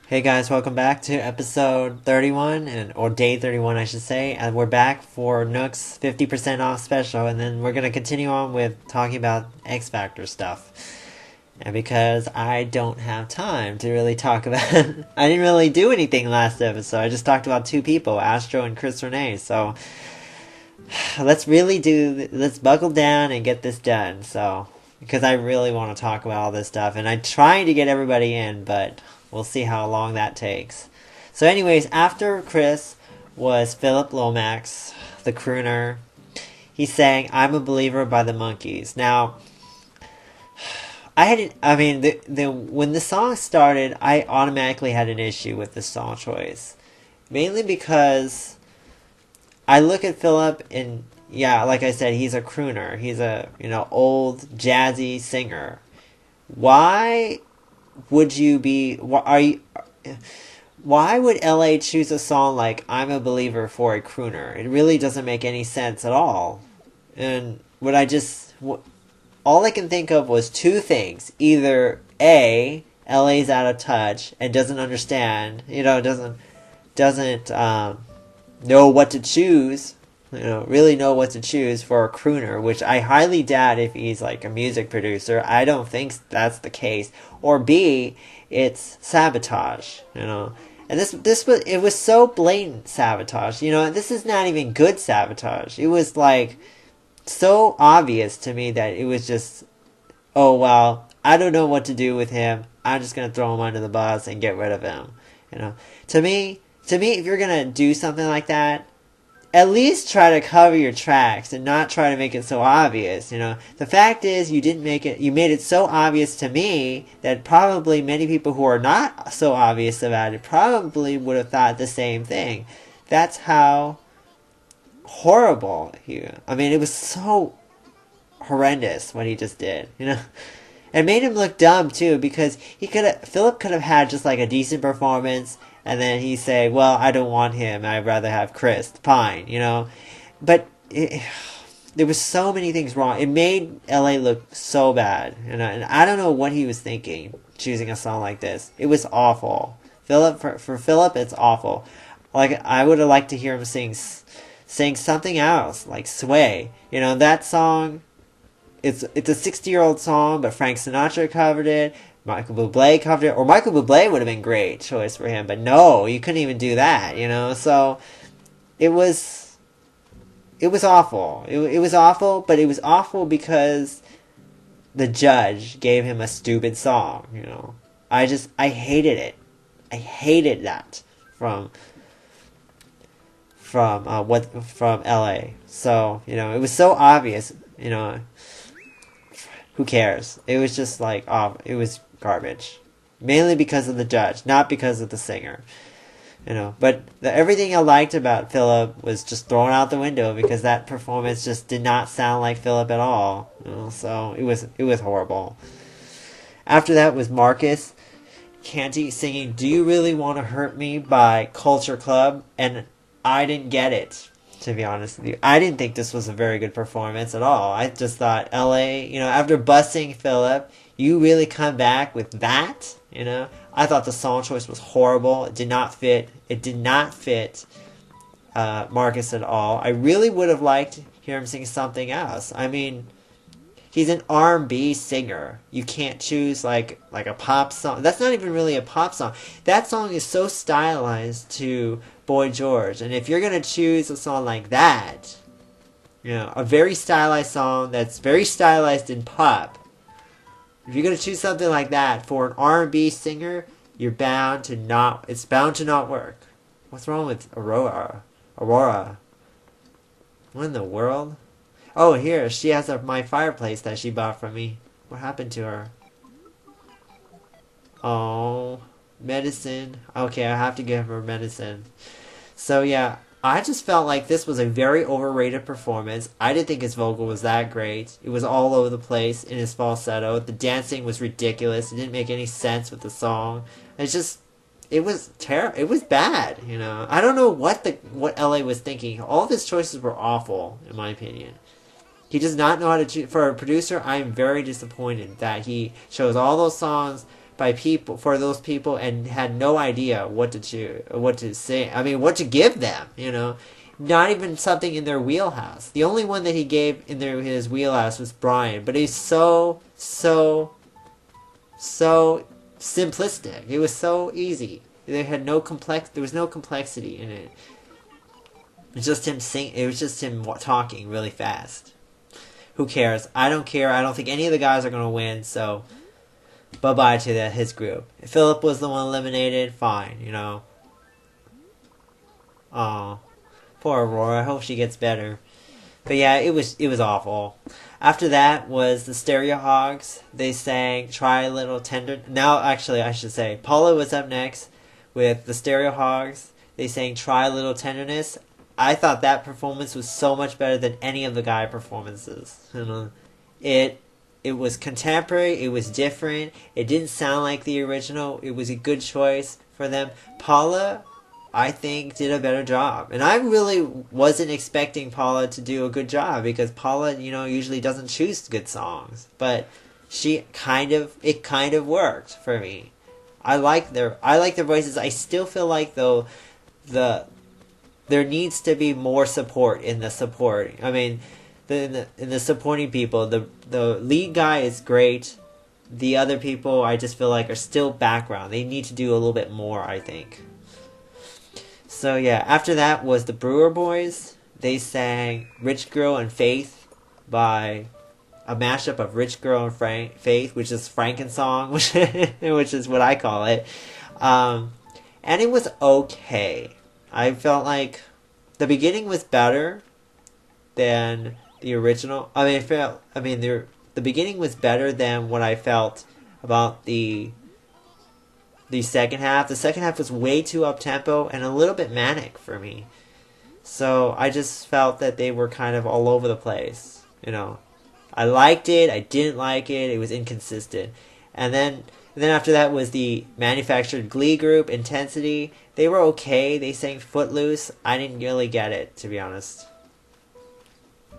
Hey guys, welcome back to episode 31, or day 31 I should say, and we're back for Nook's 50% off special, and then we're going to continue on with talking about X Factor stuff. And because I don't have time to really talk about I didn't really do anything last episode, I just talked about two people, Astro and Chris Renee, so let's buckle down and get this done, so, because I really want to talk about all this stuff, and I'm trying to get everybody in, but we'll see how long that takes. So anyways, after Chris was Philip Lomax, the crooner. He sang "I'm a Believer" by the Monkees. Now, when the song started, I automatically had an issue with the song choice. Mainly because I look at Philip and, yeah, like I said, he's a crooner. He's a, old jazzy singer. Why would you be, why would LA choose a song like "I'm a Believer" for a crooner? It really doesn't make any sense at all. And all I can think of was two things. Either A, LA's out of touch and doesn't understand, doesn't know what to choose, really know what to choose for a crooner, which I highly doubt if he's like a music producer. I don't think that's the case. Or B, it's sabotage, And it was so blatant sabotage, this is not even good sabotage. It was like so obvious to me that it was just, oh well, I don't know what to do with him. I'm just gonna throw him under the bus and get rid of him. To me, if you're gonna do something like that, at least try to cover your tracks and not try to make it so obvious. The fact is, you didn't make it. You made it so obvious to me that probably many people who are not so obvious about it probably would have thought the same thing. That's how horrible it was so horrendous what he just did. It made him look dumb too, because Philip could have had just like a decent performance, and then he say, well, I don't want him, I'd rather have Chris. Fine, But there was so many things wrong. It made LA look so bad, and I don't know what he was thinking choosing a song like this. It was awful. For Philip, it's awful. Like, I would have liked to hear him sing something else, like Sway. That song, it's a 60-year-old song, but Frank Sinatra covered it, Michael Bublé covered it, or Michael Bublé would have been a great choice for him, but no, you couldn't even do that, so it was awful. It was awful, but it was awful because the judge gave him a stupid song, I hated it. I hated that from LA. So, it was so obvious, who cares? It was just like, it was garbage. Mainly because of the judge, not because of the singer. But everything I liked about Philip was just thrown out the window because that performance just did not sound like Philip at all. So it was horrible. After that was Marcus Canty singing "Do You Really Want to Hurt Me" by Culture Club, and I didn't get it, to be honest with you. I didn't think this was a very good performance at all. I just thought, LA, after busting Philip, you really come back with that, I thought the song choice was horrible. It did not fit. Marcus at all. I really would have liked to hear him sing something else. He's an R&B singer. You can't choose like a pop song. That's not even really a pop song. That song is so stylized to Boy George. And if you're going to choose a song like that, a very stylized song that's very stylized in pop, if you're going to choose something like that for an R&B singer, it's bound to not work. What's wrong with Aurora? What in the world? Oh, here, she has my fireplace that she bought from me. What happened to her? Oh, medicine. Okay, I have to give her medicine. So yeah, I just felt like this was a very overrated performance. I didn't think his vocal was that great. It was all over the place in his falsetto. The dancing was ridiculous. It didn't make any sense with the song. It was terrible. It was bad, I don't know what LA was thinking. All of his choices were awful, in my opinion. He does not know how to choose. For a producer, I am very disappointed that he chose all those songs by people for those people and had no idea what to choose, what to say. I mean, what to give them. You know, not even something in their wheelhouse. The only one that he gave in his wheelhouse was Brian, but he's so simplistic. It was so easy. There was no complexity in it. It was just him talking really fast. Who cares? I don't care. I don't think any of the guys are gonna win. So, bye to his group. If Philip was the one eliminated, fine. You know. Oh, poor Aurora. I hope she gets better. But yeah, it was awful. After that was the Stereo Hogs. They sang "Try a Little Tender." Now, actually, I should say Paula was up next with the Stereo Hogs. They sang "Try a Little Tenderness." I thought that performance was so much better than any of the guy performances. You know, it was contemporary. It was different. It didn't sound like the original. It was a good choice for them. Paula, I think, did a better job. And I really wasn't expecting Paula to do a good job because Paula, you know, usually doesn't choose good songs. But it kind of worked for me. I like their voices. I still feel like though there needs to be more support in the supporting. I mean, in the supporting people, the lead guy is great. The other people, I just feel like, are still background. They need to do a little bit more, I think. So yeah, after that was the Brewer Boys. They sang "Rich Girl and Faith" by a mashup of "Rich Girl and Faith," which is Franken's song, which is what I call it. And it was okay. I felt like the beginning was better than the original. The beginning was better than what I felt about the second half. The second half was way too up-tempo and a little bit manic for me. So I just felt that they were kind of all over the place. You know, I liked it, I didn't like it, it was inconsistent. And then after that was the manufactured glee group, Intensity. They were okay. They sang "Footloose." I didn't really get it, to be honest.